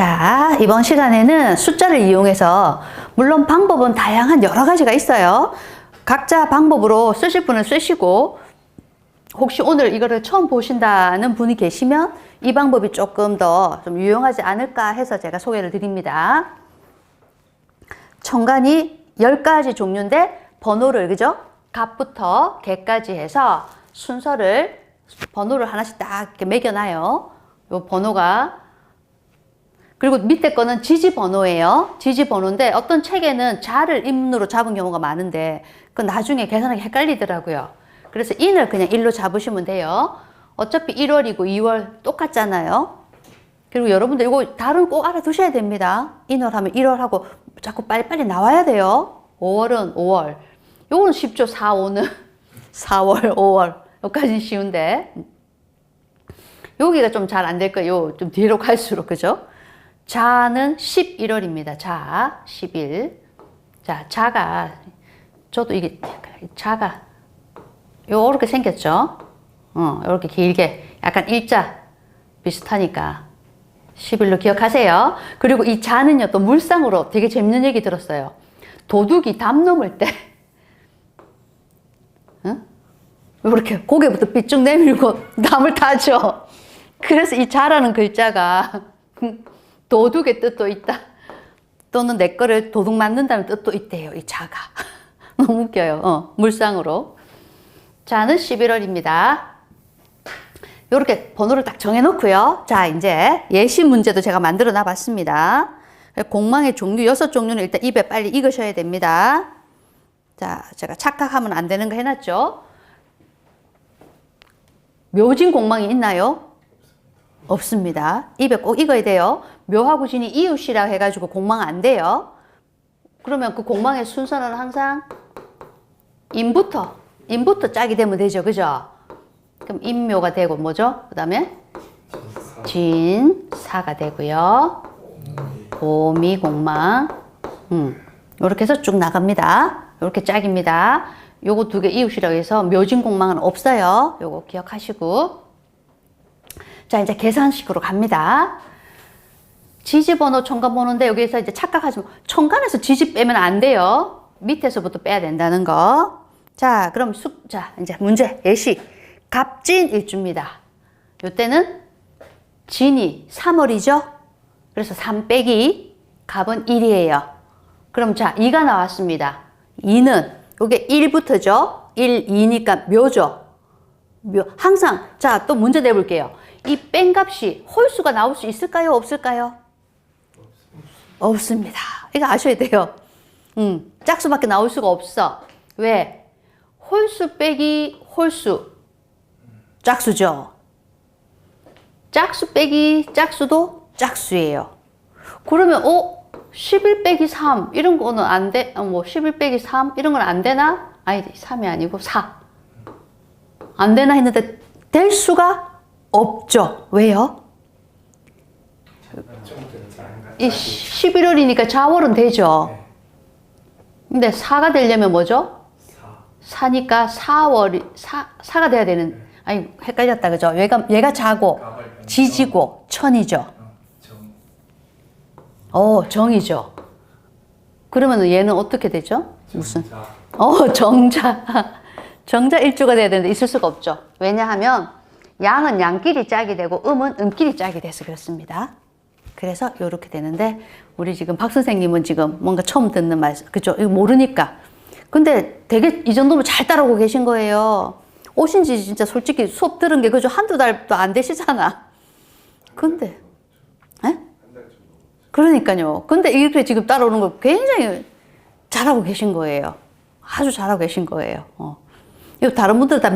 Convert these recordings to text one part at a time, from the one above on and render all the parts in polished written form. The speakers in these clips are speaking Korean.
자, 이번 시간에는 숫자를 이용해서 물론 방법은 다양한 여러 가지가 있어요. 각자 방법으로 쓰실 분은 쓰시고 혹시 오늘 이거를 처음 보신다는 분이 계시면 이 방법이 조금 더 좀 유용하지 않을까 해서 제가 소개를 드립니다. 청간이 10가지 종류인데 번호를 그죠? 갑부터 개까지 해서 순서를 번호를 하나씩 딱 이렇게 매겨놔요. 요 번호가 그리고 밑에 거는 지지 번호예요. 지지 번호인데 어떤 책에는 자를 인으로 잡은 경우가 많은데 그 나중에 계산하기 헷갈리더라고요. 그래서 인을 그냥 1로 잡으시면 돼요. 어차피 1월이고 2월 똑같잖아요. 그리고 여러분들 이거 다른 꼭 알아두셔야 됩니다. 인월 하면 1월 하고 자꾸 빨리빨리 나와야 돼요. 5월은 5월. 요거는 쉽죠. 4, 5는 4월, 5월. 여기까지는 쉬운데 여기가 좀 잘 안 될 거예요. 좀 뒤로 갈수록 그죠? 자는 11월입니다. 자, 10일. 자, 자가 저도 이게 자가 요렇게 생겼죠? 요렇게 길게 약간 일자 비슷하니까 10일로 기억하세요. 그리고 이 자는요 또 물상으로 되게 재밌는 얘기 들었어요. 도둑이 담 넘을 때 이렇게 고개부터 삐쭉 내밀고 담을 타죠. 그래서 이 자라는 글자가 도둑의 뜻도 있다. 또는 내 거를 도둑 맞는다는 뜻도 있대요. 이 자가. 너무 웃겨요. 물상으로. 자는 11월입니다. 이렇게 번호를 딱 정해놓고요. 자, 이제 예시 문제도 제가 만들어 놔봤습니다. 공망의 종류 6종류는 일단 입에 빨리 익으셔야 됩니다. 자, 제가 착각하면 안 되는 거 해놨죠. 묘진 공망이 있나요? 없습니다. 입에 꼭 익어야 돼요. 묘하고 진이 이웃이라 해가지고 공망 안 돼요. 그러면 그 공망의 순서는 항상 인부터 짝이 되면 되죠. 그죠? 그럼 인묘가 되고 뭐죠? 그 다음에 진사가 되고요. 고미 공망. 이렇게 해서 쭉 나갑니다. 이렇게 짝입니다. 요거 두 개 이웃이라고 해서 묘진 공망은 없어요. 요거 기억하시고. 자, 이제 계산식으로 갑니다. 지지번호, 청간번호인데 여기서 이제 착각하시면 청간에서 지지 빼면 안 돼요. 밑에서부터 빼야 된다는 거. 자, 그럼 자, 이제 문제, 예시. 갑진일주입니다. 요때는 진이 3월이죠? 그래서 3 빼기 갑은 1이에요. 그럼 자, 2가 나왔습니다. 2는 요게 1부터죠? 1, 2니까 묘죠? 묘. 항상, 자, 또 문제 내볼게요. 이 뺀 값이 홀수가 나올 수 있을까요? 없을까요? 없습니다. 이거 아셔야 돼요. 짝수밖에 나올 수가 없어. 왜? 홀수 빼기 홀수. 짝수죠. 짝수 빼기 짝수도 짝수예요. 그러면 11 빼기 3 이런 거는 안 돼? 11 빼기 3 이런 건 안 되나? 아니 3이 아니고 4. 안 되나 했는데 될 수가 없죠. 왜요? 이 11월이니까 자월은 되죠. 근데 4가 되려면 뭐죠? 4니까 4가 돼야 되는. 아니 헷갈렸다 그죠? 얘가 자고 지지고 천이죠. 정이죠. 그러면 얘는 어떻게 되죠? 무슨? 정자. 정자 일주가 돼야 되는데 있을 수가 없죠. 왜냐하면 양은 양끼리 짝이 되고 음은 음끼리 짝이 돼서 그렇습니다. 그래서 이렇게 되는데 우리 지금 박 선생님은 지금 뭔가 처음 듣는 말씀, 그죠? 이거 모르니까. 근데 되게 이 정도면 잘 따라오고 계신 거예요. 오신 지 진짜 솔직히 수업 들은 게 그죠? 한두 달도 안 되시잖아. 근데, 에? 그러니까요. 근데 이렇게 지금 따라오는 거 굉장히 잘하고 계신 거예요. 아주 잘하고 계신 거예요. 이거 다른 분들 다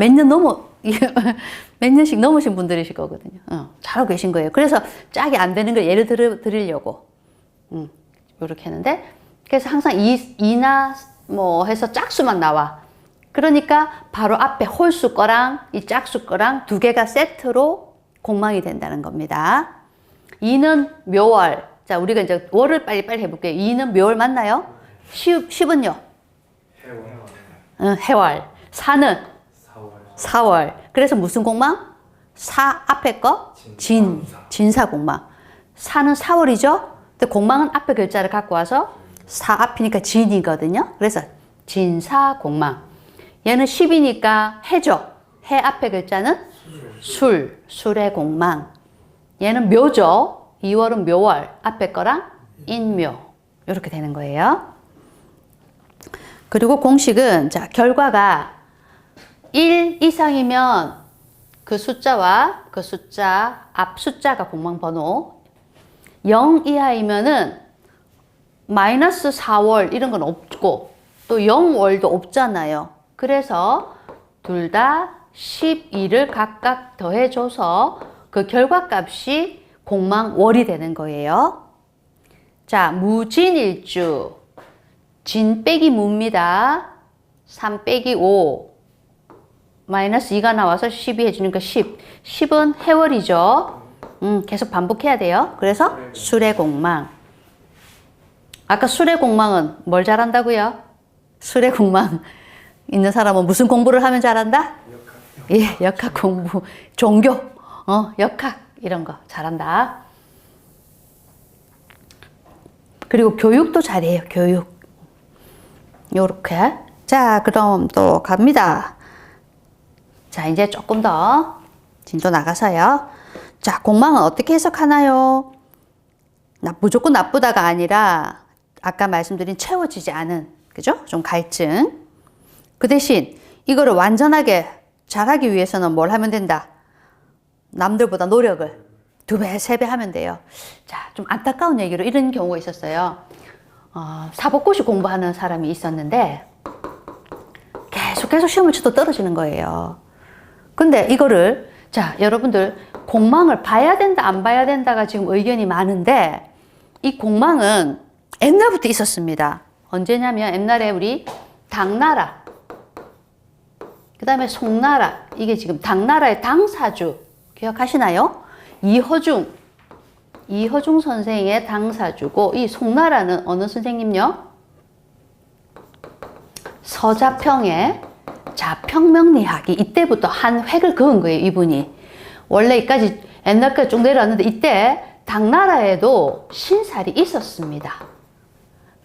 몇 년씩 넘으신 분들이실 거거든요. 잘하고 계신 거예요. 그래서 짝이 안 되는 걸 예를 드리려고. 이렇게 했는데, 그래서 항상 2나 뭐 해서 짝수만 나와. 그러니까 바로 앞에 홀수 거랑 이 짝수 거랑 두 개가 세트로 공망이 된다는 겁니다. 2는 묘월. 자, 우리가 이제 월을 빨리빨리 해볼게요. 2는 묘월 맞나요? 10은요? 해월. 4는? 4월. 그래서 무슨 공망? 4 앞에 거? 진사 공망. 사는 4월이죠? 근데 공망은 앞에 글자를 갖고 와서 사 앞이니까 진이거든요. 그래서 진사공망. 얘는 10이니까 해죠. 해 앞에 글자는 술, 술의 공망. 얘는 묘죠. 2월은 묘월, 앞에 거랑 인묘. 이렇게 되는 거예요. 그리고 공식은 자, 결과가 1 이상이면 그 숫자와 그 숫자 앞 숫자가 공망번호, 0 이하이면은 마이너스 4월 이런 건 없고 또 0월도 없잖아요. 그래서 둘 다 12를 각각 더해줘서 그 결과값이 공망월이 되는 거예요. 자, 무진일주. 진 빼기 무입니다. 3 빼기 5. 마이너스 2가 나와서 12 해주니까 10. 10은 해월이죠. 계속 반복해야 돼요. 그래서 술의 공망. 아까 술의 공망은 뭘 잘한다고요? 술의 공망 있는 사람은 무슨 공부를 하면 잘한다? 예, 역학 공부, 종교, 역학 이런 거 잘한다. 그리고 교육도 잘해요. 교육. 요렇게. 자, 그럼 또 갑니다. 자, 이제 조금 더 진도 나가서요. 자, 공망은 어떻게 해석하나요? 무조건 나쁘다가 아니라 아까 말씀드린 채워지지 않은, 그죠? 좀 갈증. 그 대신 이거를 완전하게 잘하기 위해서는 뭘 하면 된다? 남들보다 노력을 2배, 3배 하면 돼요. 자, 좀 안타까운 얘기로 이런 경우가 있었어요. 사법고시 공부하는 사람이 있었는데 계속 시험을 쳐도 떨어지는 거예요. 근데 이거를 자, 여러분들 공망을 봐야 된다, 안 봐야 된다가 지금 의견이 많은데 이 공망은 옛날부터 있었습니다. 언제냐면 옛날에 우리 당나라, 그 다음에 송나라, 이게 지금 당나라의 당사주 기억하시나요? 이허중 선생의 당사주고 이 송나라는 어느 선생님요? 서자평의 자평명리학이 이때부터 한 획을 그은 거예요. 이분이 원래 이까지 옛날까지 쭉 내려왔는데 이때 당나라에도 신살이 있었습니다.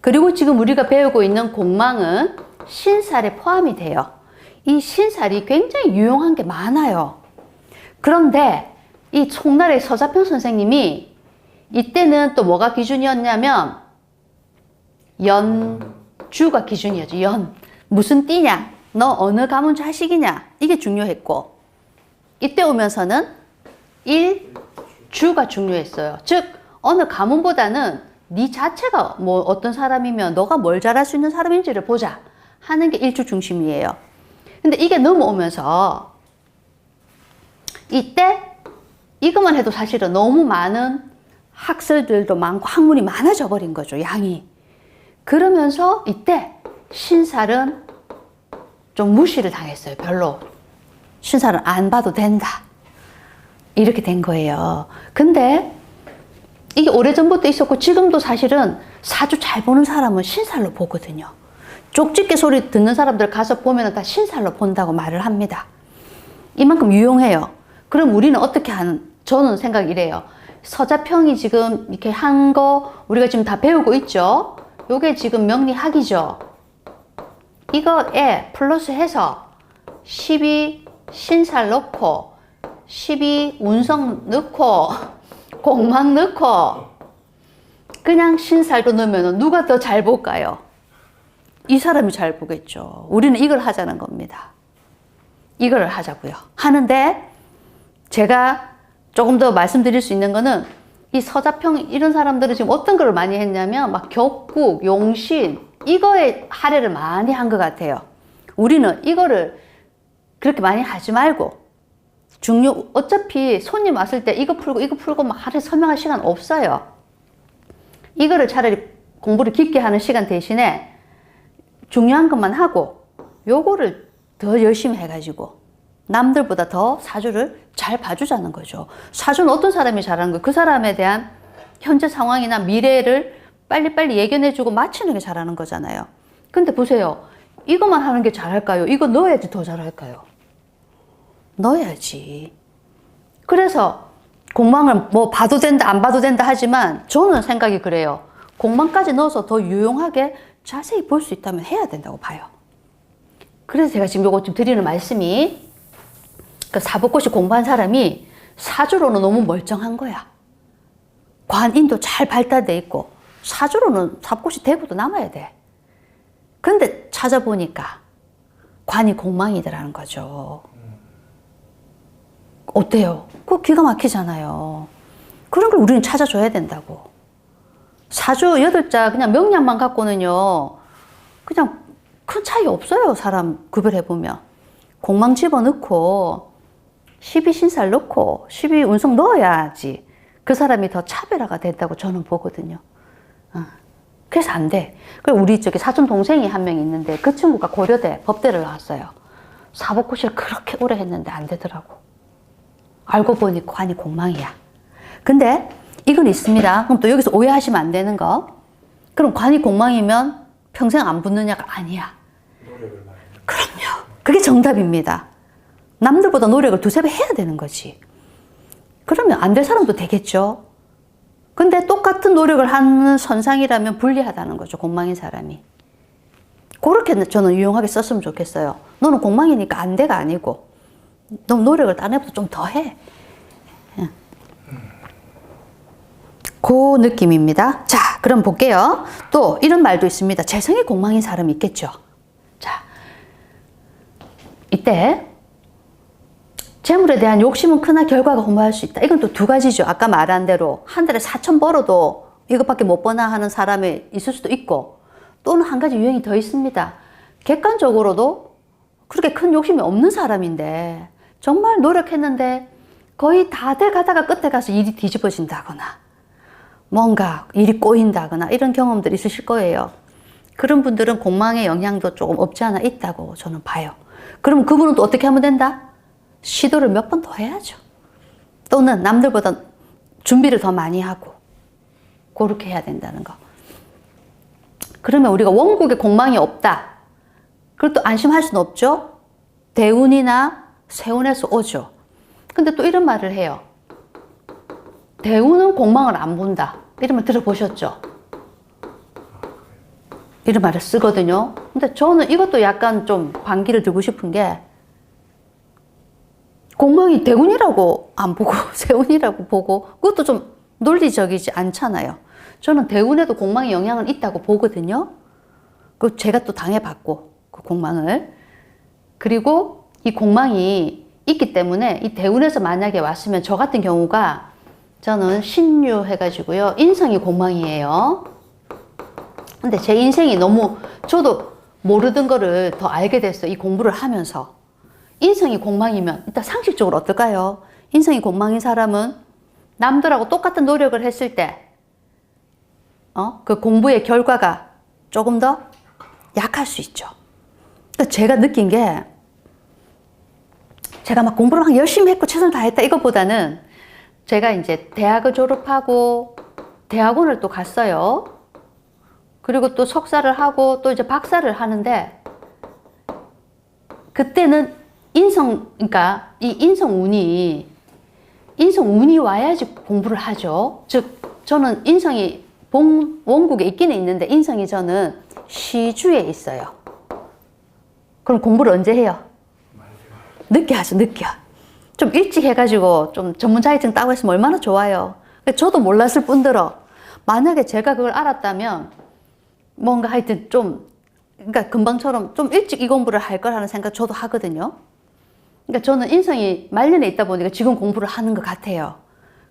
그리고 지금 우리가 배우고 있는 공망은 신살에 포함이 돼요. 이 신살이 굉장히 유용한 게 많아요. 그런데 이 송나라의 서자평 선생님이 이때는 또 뭐가 기준이었냐면 연주가 기준이었죠. 연. 무슨 띠냐? 너 어느 가문 자식이냐? 이게 중요했고 이때 오면서는 일주가 중요했어요. 즉 어느 가문보다는 네 자체가 뭐 어떤 사람이면 너가 뭘 잘할 수 있는 사람인지를 보자 하는 게 일주 중심이에요. 근데 이게 넘어오면서 이때 이것만 해도 사실은 너무 많은 학설들도 많고 학문이 많아져 버린 거죠. 양이. 그러면서 이때 신살은 좀 무시를 당했어요. 별로. 신살은 안 봐도 된다. 이렇게 된 거예요. 근데 이게 오래전부터 있었고 지금도 사실은 사주 잘 보는 사람은 신살로 보거든요. 쪽집게 소리 듣는 사람들 가서 보면 다 신살로 본다고 말을 합니다. 이만큼 유용해요. 그럼 우리는 어떻게 하는, 저는 생각 이래요. 서자평이 지금 이렇게 한 거 우리가 지금 다 배우고 있죠. 요게 지금 명리학이죠. 이거에 플러스 해서 12 신살 넣고 12 운성 넣고 공망 넣고 그냥 신살도 넣으면 누가 더 잘 볼까요? 이 사람이 잘 보겠죠. 우리는 이걸 하자는 겁니다. 이걸 하자고요. 하는데 제가 조금 더 말씀드릴 수 있는 거는 이 서자평 이런 사람들은 지금 어떤 걸 많이 했냐면 막 격국, 용신 이거에 할애를 많이 한 것 같아요. 우리는 이거를 그렇게 많이 하지 말고 어차피 손님 왔을 때 이거 풀고 막 하루 설명할 시간 없어요. 이거를 차라리 공부를 깊게 하는 시간 대신에 중요한 것만 하고 요거를 더 열심히 해가지고 남들보다 더 사주를 잘 봐주자는 거죠. 사주는 어떤 사람이 잘하는 거예요? 그 사람에 대한 현재 상황이나 미래를 빨리빨리 예견해주고 맞추는 게 잘하는 거잖아요. 근데 보세요. 이것만 하는 게 잘할까요? 이거 넣어야지 더 잘할까요? 넣어야지. 그래서 공망을 뭐 봐도 된다, 안 봐도 된다 하지만 저는 생각이 그래요. 공망까지 넣어서 더 유용하게 자세히 볼 수 있다면 해야 된다고 봐요. 그래서 제가 지금 요거 좀 드리는 말씀이 그 사법고시 공부한 사람이 사주로는 너무 멀쩡한 거야. 관인도 잘 발달돼 있고 사주로는 사법고시 대구도 남아야 돼. 근데 찾아보니까 관이 공망이더라는 거죠. 어때요? 그거 기가 막히잖아요. 그런 걸 우리는 찾아줘야 된다고. 사주 8자 그냥 명량만 갖고는요. 그냥 큰 차이 없어요. 사람 구별해보면. 공망 집어넣고 12신살 넣고 12운성 넣어야지 그 사람이 더 차별화가 된다고 저는 보거든요. 그래서 안 돼. 그리고 우리 저기 사촌 동생이 한 명 있는데 그 친구가 고려대 법대를 나왔어요. 사법고시를 그렇게 오래 했는데 안 되더라고. 알고 보니 관이 공망이야. 근데 이건 있습니다. 그럼 또 여기서 오해하시면 안 되는 거. 그럼 관이 공망이면 평생 안 붙느냐가 아니야. 그럼요. 그게 정답입니다. 남들보다 노력을 2~3배 해야 되는 거지. 그러면 안 될 사람도 되겠죠. 근데 똑같은 노력을 하는 선상이라면 불리하다는 거죠. 공망인 사람이. 그렇게 저는 유용하게 썼으면 좋겠어요. 너는 공망이니까 안 돼가 아니고 너 노력을 딴 애보다 좀 더 해. 그 느낌입니다. 자, 그럼 볼게요. 또 이런 말도 있습니다. 재성이 공망인 사람이 있겠죠. 자, 이때 재물에 대한 욕심은 크나 결과가 허무할 수 있다. 이건 또 2가지죠. 아까 말한 대로 한 달에 4천 벌어도 이것밖에 못 버나 하는 사람이 있을 수도 있고, 또는 한 가지 유형이 더 있습니다. 객관적으로도 그렇게 큰 욕심이 없는 사람인데 정말 노력했는데 거의 다 돼가다가 끝에 가서 일이 뒤집어진다거나 뭔가 일이 꼬인다거나 이런 경험들이 있으실 거예요. 그런 분들은 공망의 영향도 조금 없지 않아 있다고 저는 봐요. 그럼 그분은 또 어떻게 하면 된다? 시도를 몇 번 더 해야죠. 또는 남들보다 준비를 더 많이 하고 그렇게 해야 된다는 거. 그러면 우리가 원국에 공망이 없다. 그걸 또 안심할 수는 없죠. 대운이나 세운에서 오죠. 근데 또 이런 말을 해요. 대운은 공망을 안 본다. 이런 말 들어보셨죠? 이런 말을 쓰거든요. 근데 저는 이것도 약간 좀 반기를 들고 싶은 게, 공망이 대운이라고 안 보고 세운이라고 보고 그것도 좀 논리적이지 않잖아요. 저는 대운에도 공망의 영향은 있다고 보거든요. 그 제가 또 당해봤고 그 공망을. 그리고 이 공망이 있기 때문에 이 대운에서 만약에 왔으면 저 같은 경우가, 저는 신유 해가지고요 인성이 공망이에요. 근데 제 인생이 너무, 저도 모르던 거를 더 알게 됐어요. 이 공부를 하면서. 인성이 공망이면 일단 상식적으로 어떨까요? 인성이 공망인 사람은 남들하고 똑같은 노력을 했을 때 그 공부의 결과가 조금 더 약할 수 있죠. 제가 느낀 게, 제가 막 공부를 막 열심히 했고 최선을 다했다 이것보다는, 제가 이제 대학을 졸업하고 대학원을 또 갔어요. 그리고 또 석사를 하고 또 이제 박사를 하는데, 그때는 그러니까 이 인성운이 와야지 공부를 하죠. 즉, 저는 인성이 원국에 있기는 있는데 인성이 저는 시주에 있어요. 그럼 공부를 언제 해요? 늦게 하죠, 늦게. 좀 일찍 해가지고 좀 전문 자격증 따고 했으면 얼마나 좋아요. 저도 몰랐을 뿐더러 만약에 제가 그걸 알았다면 뭔가 하여튼 좀, 그러니까 금방처럼 좀 일찍 이 공부를 할 거라는 생각 저도 하거든요. 그러니까 저는 인성이 말년에 있다 보니까 지금 공부를 하는 것 같아요.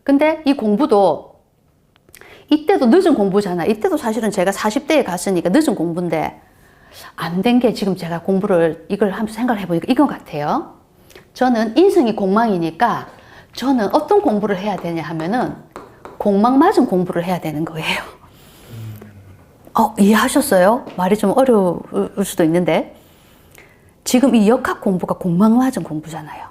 근데 이 공부도 이때도 늦은 공부잖아. 이때도 사실은 제가 40대에 갔으니까 늦은 공부인데 안 된 게 지금 제가 공부를 이걸 하면서 생각을 해보니까 이건 같아요. 저는 인성이 공망이니까 저는 어떤 공부를 해야 되냐 하면은 공망 맞은 공부를 해야 되는 거예요. 이해하셨어요? 말이 좀 어려울 수도 있는데, 지금 이 역학 공부가 공망 맞은 공부잖아요.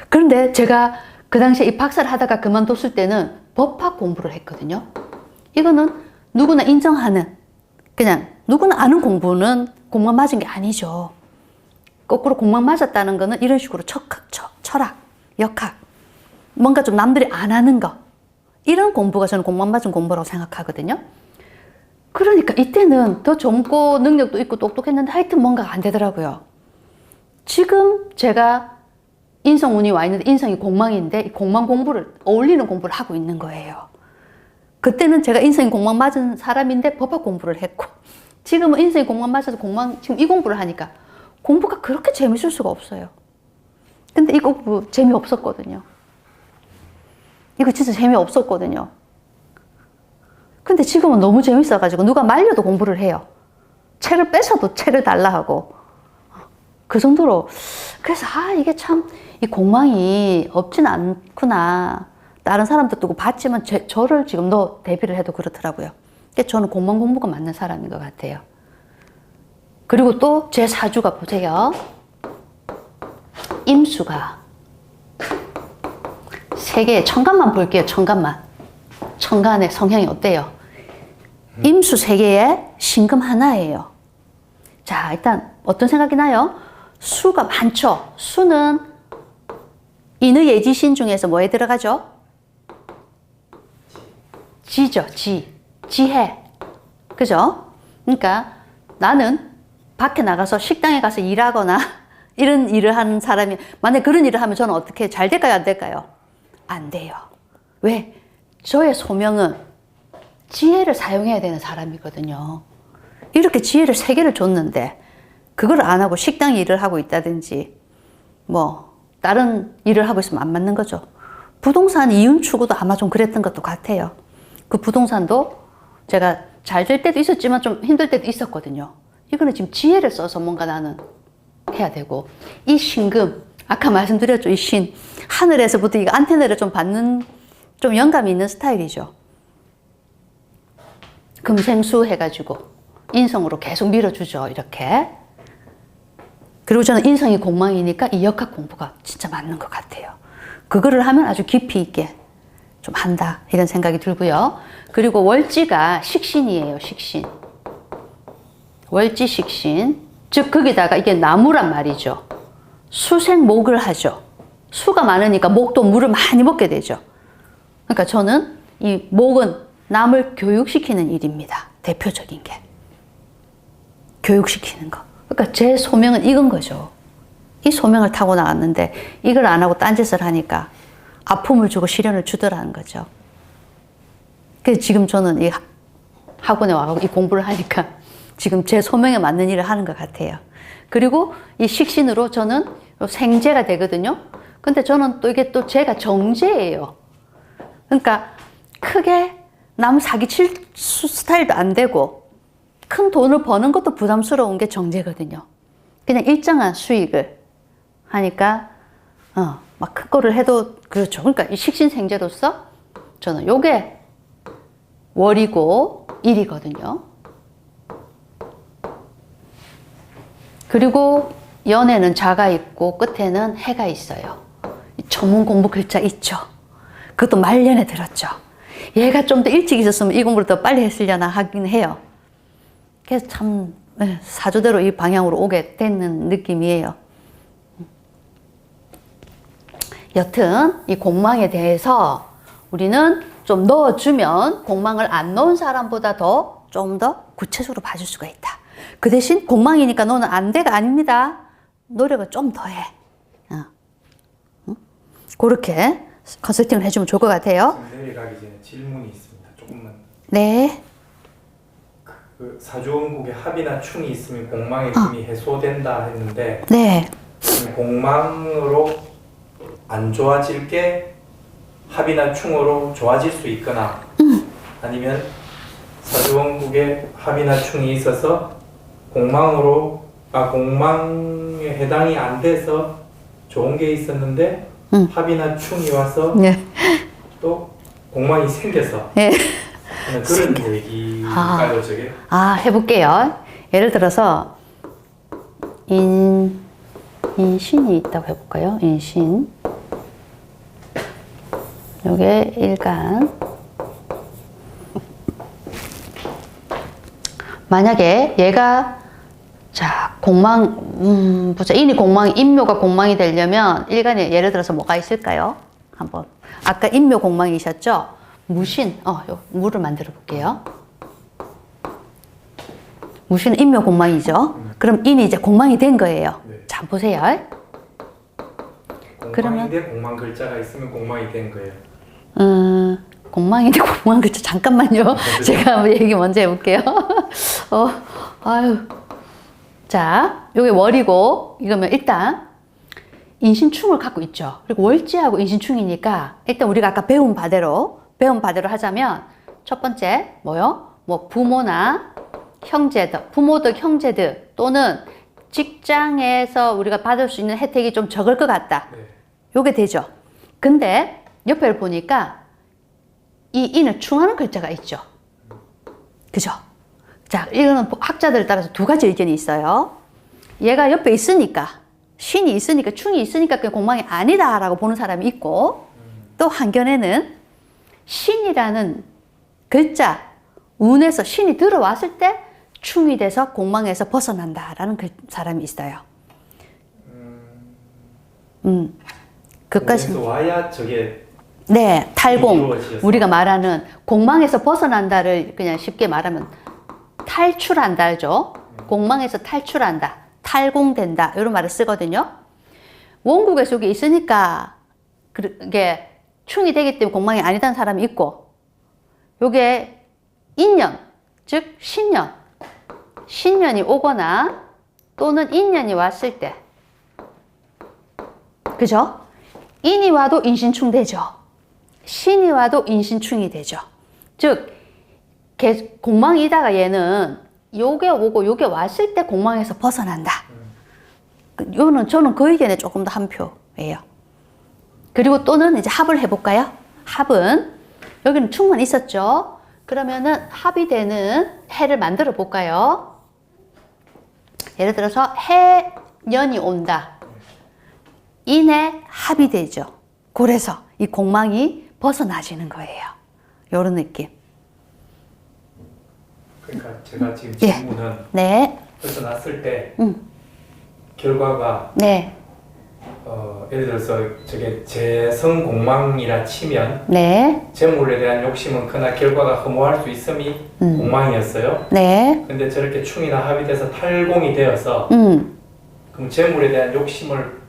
그런데 제가 그 당시에 이 박사를 하다가 그만뒀을 때는 법학 공부를 했거든요. 이거는 누구나 인정하는, 그냥 누구나 아는 공부는 공망 맞은 게 아니죠. 거꾸로 공망 맞았다는 거는 이런 식으로 철학, 역학 뭔가 좀 남들이 안 하는 거. 이런 공부가 저는 공만 맞은 공부라고 생각하거든요. 그러니까 이때는 더 젊고 능력도 있고 똑똑했는데 하여튼 뭔가 안 되더라고요. 지금 제가 인성운이 와 있는데 인성이 공망인데 이 공망 공부를 어울리는 공부를 하고 있는 거예요. 그때는 제가 인성이 공망 맞은 사람인데 법학 공부를 했고 지금은 인성이 공망 맞아서 지금 이 공부를 하니까 공부가 그렇게 재밌을 수가 없어요. 근데 이 공부 재미없었거든요. 이거 진짜 재미없었거든요. 근데 지금은 너무 재밌어가지고 누가 말려도 공부를 해요. 책을 뺏어도 책을 달라 하고 그 정도로. 그래서 이게 참 이 공망이 없진 않구나. 다른 사람도 뜨고 봤지만 저를 지금 대비를 해도 그렇더라고요. 그러니까 저는 공망 공부가 맞는 사람인 것 같아요. 그리고 또 제 사주가 보세요. 임수가 세계 천간만 볼게요. 천간의 성향이 어때요? 임수 세 개에 신금 하나예요. 자, 일단 어떤 생각이 나요? 수가 많죠. 수는 인의 예지신 중에서 뭐에 들어가죠? 지죠. 지혜. 그죠? 그러니까 나는 밖에 나가서 식당에 가서 일하거나 이런 일을 하는 사람이 만약 그런 일을 하면 저는 어떻게 잘 될까요? 안 될까요? 안 돼요. 왜? 저의 소명은 지혜를 사용해야 되는 사람이거든요. 이렇게 지혜를 세 개를 줬는데 그걸 안 하고 식당 일을 하고 있다든지 뭐 다른 일을 하고 있으면 안 맞는 거죠. 부동산 이윤 추구도 아마 좀 그랬던 것도 같아요. 그 부동산도 제가 잘 될 때도 있었지만 좀 힘들 때도 있었거든요. 이거는 지금 지혜를 써서 뭔가 나는 해야 되고 이 신금 아까 말씀드렸죠. 이 신 하늘에서부터 이거 안테나를 좀 받는 좀 영감이 있는 스타일이죠. 금생수 해가지고 인성으로 계속 밀어주죠. 이렇게. 그리고 저는 인성이 공망이니까 이 역학 공부가 진짜 맞는 것 같아요. 그거를 하면 아주 깊이 있게 좀 한다 이런 생각이 들고요. 그리고 월지가 식신이에요. 식신. 월지 식신. 즉 거기다가 이게 나무란 말이죠. 수생목을 하죠. 수가 많으니까 목도 물을 많이 먹게 되죠. 그러니까 저는 이 목은 남을 교육시키는 일입니다. 대표적인 게. 교육시키는 거. 그러니까 제 소명은 이건 거죠. 이 소명을 타고 나왔는데 이걸 안 하고 딴짓을 하니까 아픔을 주고 시련을 주더라는 거죠. 그래서 지금 저는 이 학원에 와서 이 공부를 하니까 지금 제 소명에 맞는 일을 하는 것 같아요. 그리고 이 식신으로 저는 생재가 되거든요. 근데 저는 또 이게 또 제가 정제예요. 그러니까 크게 남 사기칠 스타일도 안 되고 큰 돈을 버는 것도 부담스러운 게 정제거든요. 그냥 일정한 수익을 하니까 막 큰 거를 해도 그렇죠. 그러니까 이 식신생재로서 저는 요게 월이고 일이거든요. 그리고 연에는 자가 있고 끝에는 해가 있어요. 전문 공부 글자 있죠. 그것도 말년에 들었죠. 얘가 좀 더 일찍 있었으면 이 공부를 더 빨리 했으려나 하긴 해요. 그래서 참 사주대로 이 방향으로 오게 되는 느낌이에요. 여튼 이 공망에 대해서 우리는 좀 넣어주면 공망을 안 넣은 사람보다 좀 더 구체적으로 봐줄 수가 있다. 그 대신 공망이니까 너는 안 돼가 아닙니다. 노력을 좀 더 해. 그렇게 컨설팅을 해주면 좋을 것 같아요. 내려가기 전에 질문이 있습니다. 조금만. 네. 그 사주원국에 합이나 충이 있으면 공망의 힘이 해소된다 했는데 네. 공망으로 안 좋아질 게 합이나 충으로 좋아질 수 있거나 아니면 사주원국에 합이나 충이 있어서 공망에 해당이 안 돼서 좋은 게 있었는데 합이나 충이 와서 네. 또 공망이 생겨서 네. 그런 얘기일까요, 저게? 해볼게요. 예를 들어서 인신이 있다고 해볼까요? 인신. 요게 일간. 만약에 얘가 자 공망 보자. 인이 공망, 인묘가 공망이 되려면 일간에 예를 들어서 뭐가 있을까요? 한번. 아까 인묘 공망이셨죠? 무신, 요 무를 만들어 볼게요. 무신은 인묘 공망이죠? 그럼 인이 이제 공망이 된 거예요. 네. 자, 보세요. 공망인데 공망 글자가 있으면 공망이 된 거예요. 공망인데 공망 글자 잠깐만요. 제가 한번 얘기 먼저 해볼게요. 아유. 자, 요게 월이고, 이거면 일단 인신충을 갖고 있죠. 그리고 월지하고 인신충이니까 일단 우리가 아까 배운 바대로 하자면 첫 번째 뭐요? 뭐 부모나 형제들, 부모들, 형제들 또는 직장에서 우리가 받을 수 있는 혜택이 좀 적을 것 같다. 네. 요게 되죠. 근데 옆에를 보니까 이 인을 충하는 글자가 있죠. 그죠? 자, 이거는 학자들에 따라서 두 가지 의견이 있어요. 얘가 옆에 있으니까, 신이 있으니까, 충이 있으니까 그게 공망이 아니다라고 보는 사람이 있고, 또 한견에는 신이라는 글자, 운에서 신이 들어왔을 때 충이 돼서 공망에서 벗어난다라는 사람이 있어요. 그까지. 그래서 와야 저게 네, 탈공. 이루어지어서. 우리가 말하는 공망에서 벗어난다를 그냥 쉽게 말하면 탈출한다죠. 공망에서 탈출한다. 탈공된다. 이런 말을 쓰거든요. 원국의 속에 있으니까 그게 충이 되기 때문에 공망이 아니다는 사람이 있고, 요게 인년, 즉 신년. 신년이 오거나 또는 인년이 왔을 때. 그죠? 인이 와도 인신충 되죠. 신이 와도 인신충이 되죠. 즉, 공망이다가 얘는 요게 오고 요게 왔을 때 공망에서 벗어난다. 저는 그 의견에 조금 더 한 표예요. 그리고 또는 이제 합을 해볼까요? 합은, 여기는 충만 있었죠? 그러면은 합이 되는 해를 만들어 볼까요? 예를 들어서 해년이 온다. 인의 합이 되죠. 그래서 이 공망이 벗어나지는 거예요. 요런 느낌. 그러니까 제가 지금 예. 질문은 네. 벗어났을 때 결과가 네. 예를 들어서 저게 재성 공망이라 치면 네. 재물에 대한 욕심은 크나 결과가 허무할 수 있음이 공망이었어요. 네. 근데 저렇게 충이나 합이 돼서 탈공이 되어서 그럼 재물에 대한 욕심을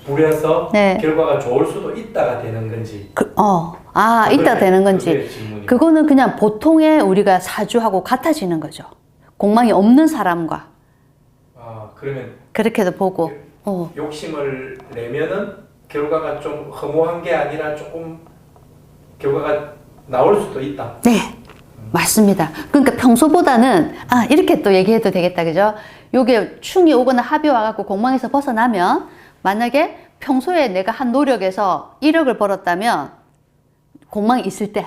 부려서 네. 결과가 좋을 수도 있다가 되는 건지. 있다 되는 건지. 그게 질문이에요. 그거는 그냥 보통의 우리가 사주하고 같아지는 거죠. 공망이 없는 사람과. 그러면 그렇게도 보고. 욕심을 내면은 결과가 좀 허무한 게 아니라 조금 결과가 나올 수도 있다. 네. 맞습니다. 그러니까 평소보다는, 이렇게 또 얘기해도 되겠다. 그죠? 요게 충이 오거나 합이 와갖고 공망에서 벗어나면, 만약에 평소에 내가 한 노력에서 1억을 벌었다면, 공망이 있을 때,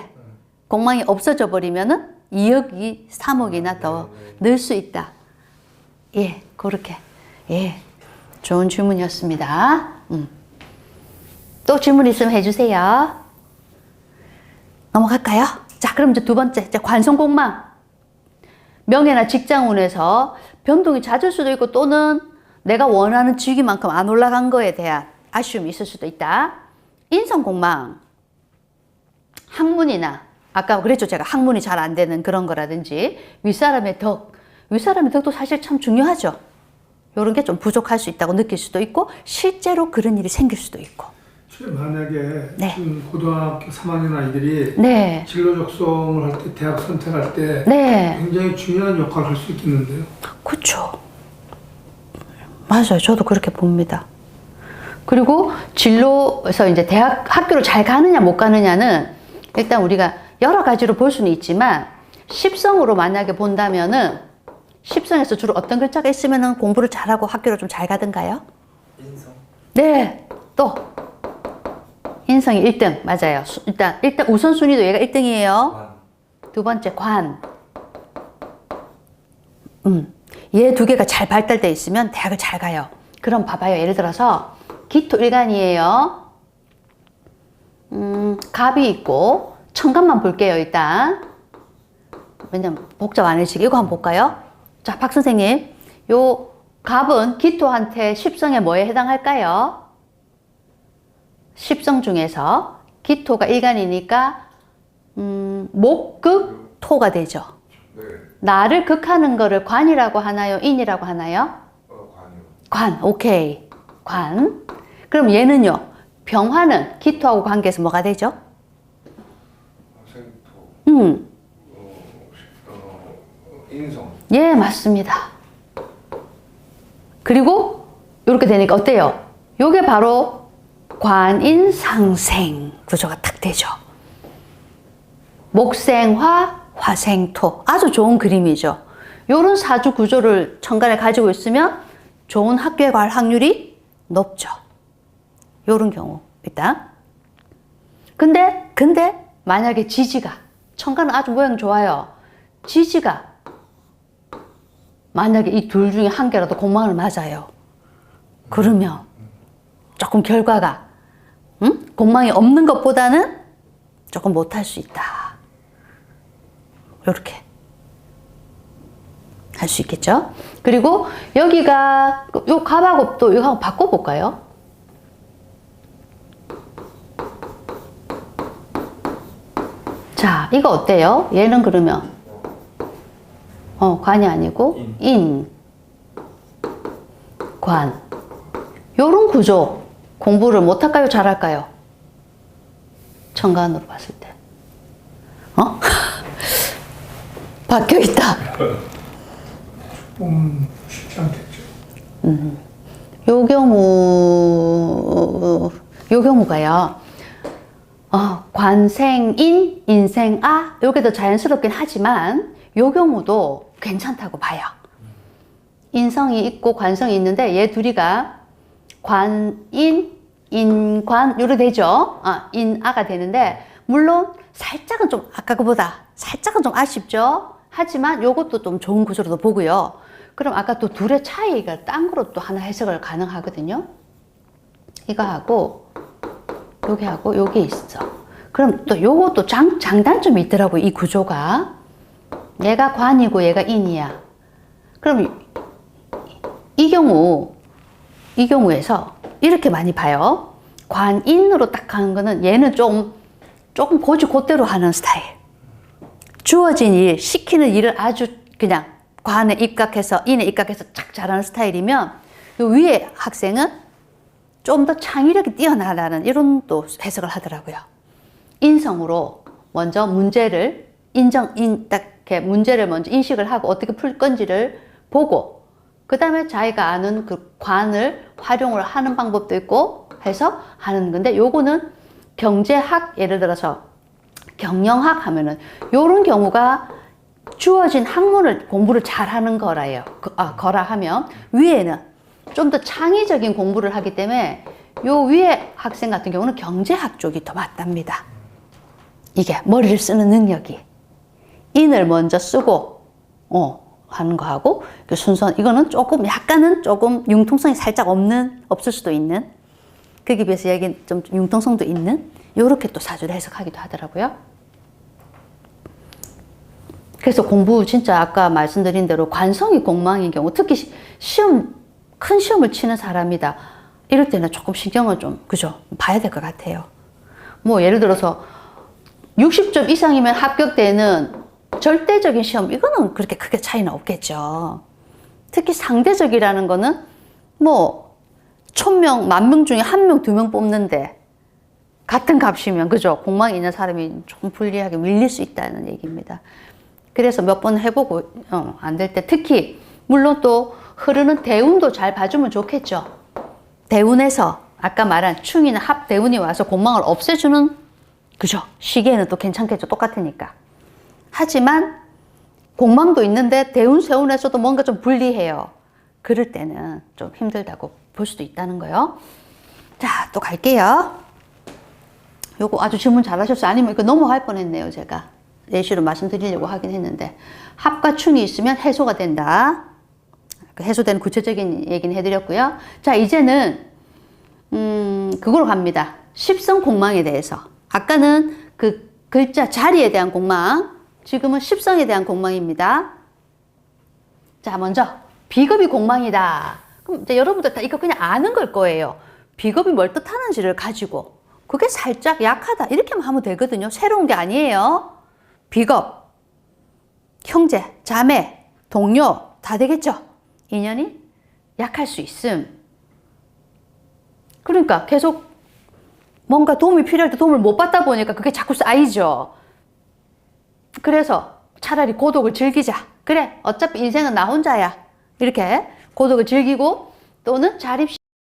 공망이 없어져 버리면은 2억이 3억이나 더 늘 수 있다. 예, 그렇게. 예. 좋은 질문이었습니다. 또 질문 있으면 해주세요. 넘어갈까요? 자, 그럼 이제 두 번째, 이제 관성공망. 명예나 직장운에서 변동이 잦을 수도 있고 또는 내가 원하는 직위만큼 안 올라간 거에 대한 아쉬움이 있을 수도 있다. 인성공망. 학문이나 아까 그랬죠, 제가 학문이 잘 안 되는 그런 거라든지 윗사람의 덕도 사실 참 중요하죠. 이런 게 좀 부족할 수 있다고 느낄 수도 있고 실제로 그런 일이 생길 수도 있고. 만약에 네. 지금 고등학교 3학년 아이들이 네. 진로 적성을 할 때, 대학 선택할 때 네. 굉장히 중요한 역할을 할 수 있겠는데요. 그렇죠. 맞아요. 저도 그렇게 봅니다. 그리고 진로에서 이제 학교를 잘 가느냐 못 가느냐는 일단 우리가 여러 가지로 볼 수는 있지만 십성으로 만약에 본다면은 십성에서 주로 어떤 글자가 있으면은 공부를 잘하고 학교를 좀 잘 가든가요? 인성. 네. 또 인성이 1등 맞아요. 일단 우선순위도 얘가 1등이에요. 두 번째 관. 얘 두 개가 잘 발달돼 있으면 대학을 잘 가요. 그럼 봐봐요. 예를 들어서 기토일간이에요. 갑이 있고 천간만 볼게요. 일단 왜냐면 복잡 않으시게 이거 한번 볼까요? 자, 박 선생님, 요 갑은 기토한테 십성에 뭐에 해당할까요? 십성 중에서 기토가 일간이니까 목극 토가 되죠. 네. 나를 극하는 거를 관이라고 하나요? 인이라고 하나요? 관요. 관, 오케이. 관. 그럼 얘는요? 병화는 기토하고 관계해서 뭐가 되죠? 생토. 인성. 예, 맞습니다. 그리고 이렇게 되니까 어때요? 요게 바로 관인상생 구조가 딱 되죠. 목생화, 화생토. 아주 좋은 그림이죠. 요런 사주 구조를 천간에 가지고 있으면 좋은 학교에 갈 확률이 높죠. 요런 경우 일단. 근데 만약에 지지가 천간은 아주 모양 좋아요. 지지가 만약에 이 둘 중에 한 개라도 공망을 맞아요. 그러면 조금 결과가 공망이 없는 것보다는 조금 못할 수 있다. 이렇게 할 수 있겠죠. 그리고 여기가 요 갑하고 이거 한번 바꿔볼까요? 자, 이거 어때요? 얘는 그러면 관이 아니고 인, 관. 요런 구조 공부를 못할까요? 잘할까요? 천간으로 봤을 때. 바뀌어있다. 쉽지 않겠죠. 요 경우가요. 관생인, 인생아, 요게 더 자연스럽긴 하지만 요 경우도 괜찮다고 봐요. 인성이 있고 관성이 있는데 얘 둘이가 관인, 인관 요렇게 되죠. 인아가 되는데 물론 살짝은 좀 아까 그보다 살짝은 좀 아쉽죠. 하지만 요것도 좀 좋은 구조로도 보고요. 그럼 아까 또 둘의 차이가 딴 거로 또 하나 해석을 가능하거든요. 이거하고 요게하고 요게 있어. 그럼 또 요것도 장단점이 있더라고요. 이 구조가. 얘가 관이고 얘가 인이야. 그럼 이 경우에서 이렇게 많이 봐요. 관인으로 딱 하는 거는 얘는 조금 곧대로 하는 스타일. 주어진 일, 시키는 일을 아주 그냥 관에 입각해서, 인에 입각해서 착 잘하는 스타일이면 요 위에 학생은 좀 더 창의력이 뛰어나다는 이런 또 해석을 하더라고요. 인성으로 먼저 문제를 문제를 먼저 인식을 하고 어떻게 풀 건지를 보고 그 다음에 자기가 아는 그 관을 활용을 하는 방법도 있고 해서 하는 건데 요거는 경제학 예를 들어서 경영학 하면은 요런 경우가 주어진 학문을 공부를 잘하는 거라 하면 위에는 좀 더 창의적인 공부를 하기 때문에 요 위에 학생 같은 경우는 경제학 쪽이 더 맞답니다. 이게 머리를 쓰는 능력이 인을 먼저 쓰고 하는 거하고 그 순서 이거는 약간은 조금 융통성이 살짝 없을 수도 있는 거기에 비해서 여기 좀 융통성도 있는 요렇게 또 사주를 해석하기도 하더라고요. 그래서 공부 진짜 아까 말씀드린 대로 관성이 공망인 경우 특히 큰 시험을 치는 사람이다. 이럴 때는 조금 신경을 봐야 될 것 같아요. 뭐 예를 들어서 60점 이상이면 합격되는 절대적인 시험, 이거는 그렇게 크게 차이는 없겠죠. 특히 상대적이라는 거는 뭐 1000명, 10,000명 중에 1명, 2명 뽑는데 같은 값이면 그죠? 공망이 있는 사람이 조금 불리하게 밀릴 수 있다는 얘기입니다. 그래서 몇 번 해보고 안 될 때 특히 물론 또 흐르는 대운도 잘 봐주면 좋겠죠. 대운에서 아까 말한 충이나 합대운이 와서 공망을 없애주는 그죠? 시기에는 또 괜찮겠죠. 똑같으니까. 하지만 공망도 있는데 대운, 세운에서도 뭔가 좀 불리해요. 그럴 때는 좀 힘들다고 볼 수도 있다는 거예요. 자, 또 갈게요. 요거 아주 질문 잘하셨어요. 아니면 이거 넘어갈 뻔했네요. 제가 예시로 말씀드리려고 하긴 했는데 합과 충이 있으면 해소가 된다. 해소되는 구체적인 얘기는 해드렸고요. 자, 이제는 그걸로 갑니다. 십성 공망에 대해서. 아까는 그 글자 자리에 대한 공망, 지금은 십성에 대한 공망입니다. 자, 먼저 비겁이 공망이다. 그럼 이제 여러분들 다 이거 그냥 아는 걸 거예요. 비겁이 뭘 뜻하는지를 가지고 그게 살짝 약하다. 이렇게만 하면 되거든요. 새로운 게 아니에요. 비겁, 형제, 자매, 동료 다 되겠죠. 인연이 약할 수 있음. 그러니까 계속 뭔가 도움이 필요할 때 도움을 못 받다 보니까 그게 자꾸 쌓이죠. 그래서 차라리 고독을 즐기자. 그래, 어차피 인생은 나 혼자야. 이렇게 고독을 즐기고 또는 자립심